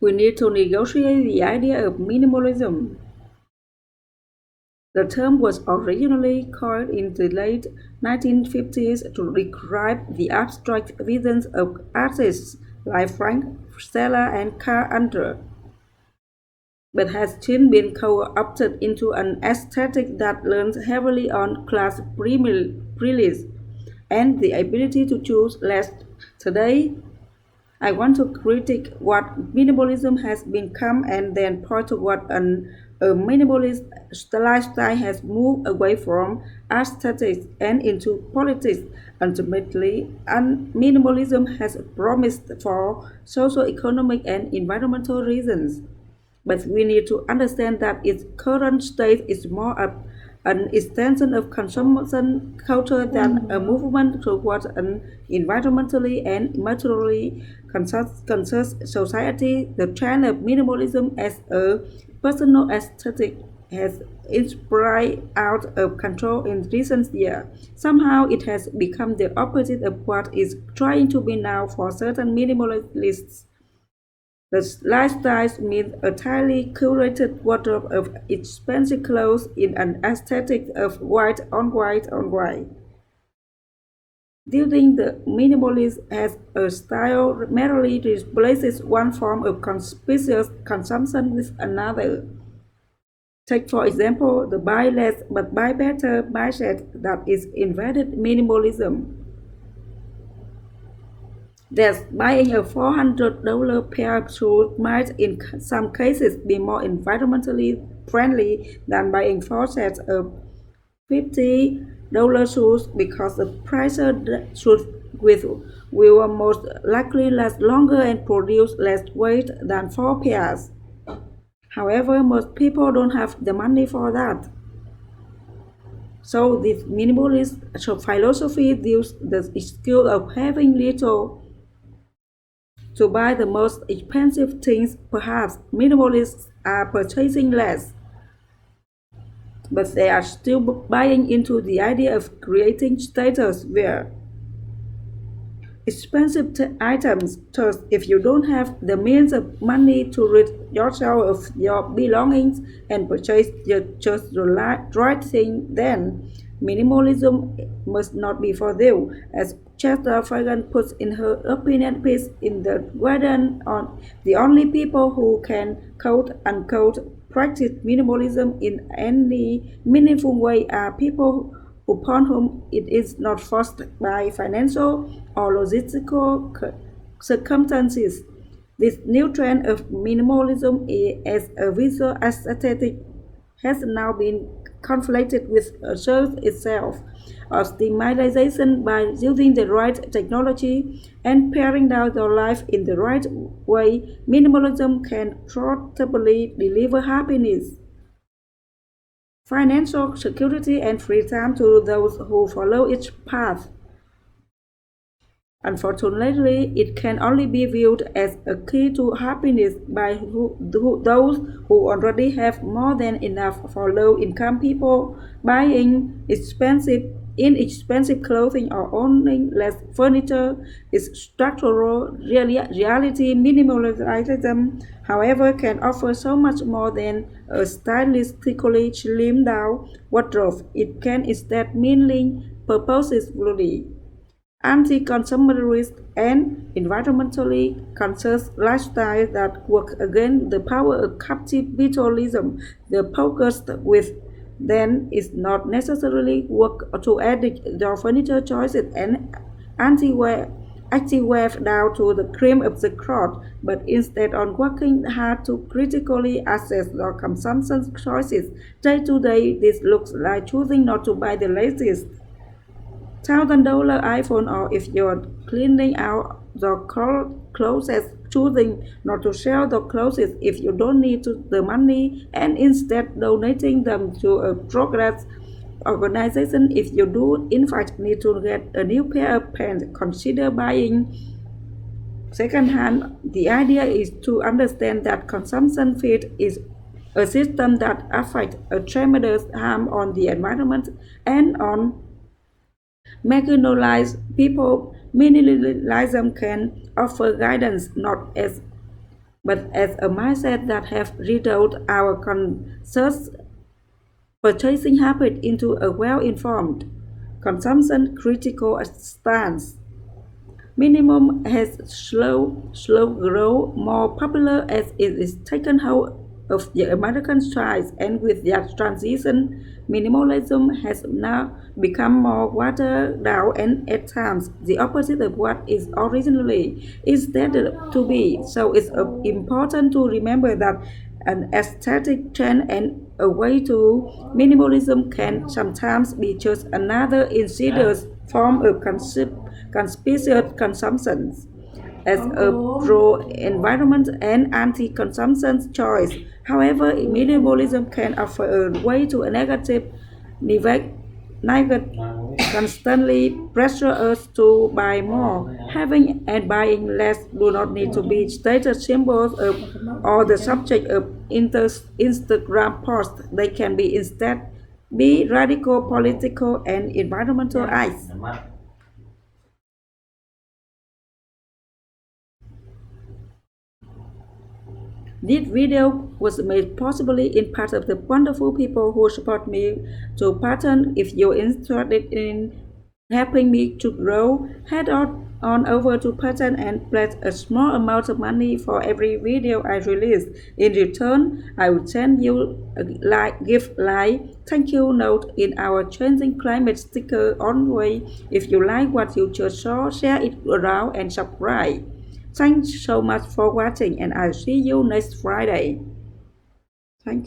we need to negotiate the idea of minimalism. The term was originally coined in the late 1950s to describe the abstract visions of artists like Frank Stella and Carl Andre, but has since been co-opted into an aesthetic that leans heavily on class privilege and the ability to choose less. Today, I want to critique what minimalism has become and then point to what a minimalist lifestyle has moved away from aesthetics and into politics. Ultimately, minimalism has promised for socio-economic and environmental reasons. But we need to understand that its current state is more of an extension of consumption culture than a movement towards an environmentally and emotionally conscious society. The trend of minimalism as a personal aesthetic has inspired out of control in recent years. Somehow it has become the opposite of what is trying to be now for certain minimalists. The lifestyle means a tightly curated wardrobe of expensive clothes in an aesthetic of white on white on white. During the minimalist as a style merely replaces one form of conspicuous consumption with another. Take for example the buy less but buy better mindset that is embedded minimalism. Thus, buying a $400 pair of shoes might in some cases be more environmentally friendly than buying four sets of $50 shoes because the priced shoes will most likely last longer and produce less weight than four pairs. However, most people don't have the money for that. So this minimalist philosophy views the skill of having little to buy the most expensive things. Perhaps minimalists are purchasing less, but they are still buying into the idea of creating status where expensive items. Thus, if you don't have the means of money to rid yourself of your belongings and purchase just the right thing, then minimalism must not be for you. As Chester Fagan puts in her opinion piece in The Guardian, on the only people who can quote unquote practice minimalism in any meaningful way are people upon whom it is not forced by financial or logistical circumstances. This new trend of minimalism as a visual aesthetic has now been conflated with search itself, or stimulation by using the right technology and paring down your life in the right way. Minimalism can profitably deliver happiness, financial security, and free time to those who follow its path. Unfortunately, it can only be viewed as a key to happiness by those who already have more than enough. For low-income people, buying inexpensive clothing or owning less furniture is structural reality. Minimalism, however, can offer so much more than a stylistically slimmed down wardrobe. It can instead mean purposefully anti-consumerist and environmentally conscious lifestyle that work against the power of capitalism. The focus with then is not necessarily work to edit your furniture choices and anti-wear activewear down to the cream of the crop, but instead on working hard to critically assess your consumption choices. Day to day, this looks like choosing not to buy the latest $1,000 iPhone, or if you're cleaning out the clothes, choosing not to sell the clothes if you don't need the money and instead donating them to a progress organization. If you do in fact need to get a new pair of pants, consider buying secondhand. The idea is to understand that consumption fit is a system that affects a tremendous harm on the environment and on marginalized people. Minimalism can offer guidance not as but as a mindset that have rebuilt our conscious purchasing habit into a well-informed, consumption critical stance. Minimum has slow grow more popular as it is taken hold of the American skies, and with that transition, minimalism has now become more watered down and at times the opposite of what is originally intended to be. So it's important to remember that an aesthetic trend and a way to minimalism can sometimes be just another insidious form of conspicuous consumption. As a pro-environment and anti-consumption choice. However, minimalism can offer a way to a negative constantly pressure us to buy more. Having and buying less do not need to be status symbols of or the subject of Instagram posts. They can be instead be radical political and environmental acts. This video was made possibly in part of the wonderful people who support me to pattern. If you're interested in helping me to grow, head on over to Pattern and pledge a small amount of money for every video I release. In return, I will send you a gift like thank you note in our changing climate sticker on way. If you like what you just saw, share it around and subscribe. Thanks so much for watching and I'll see you next Friday. Thank you.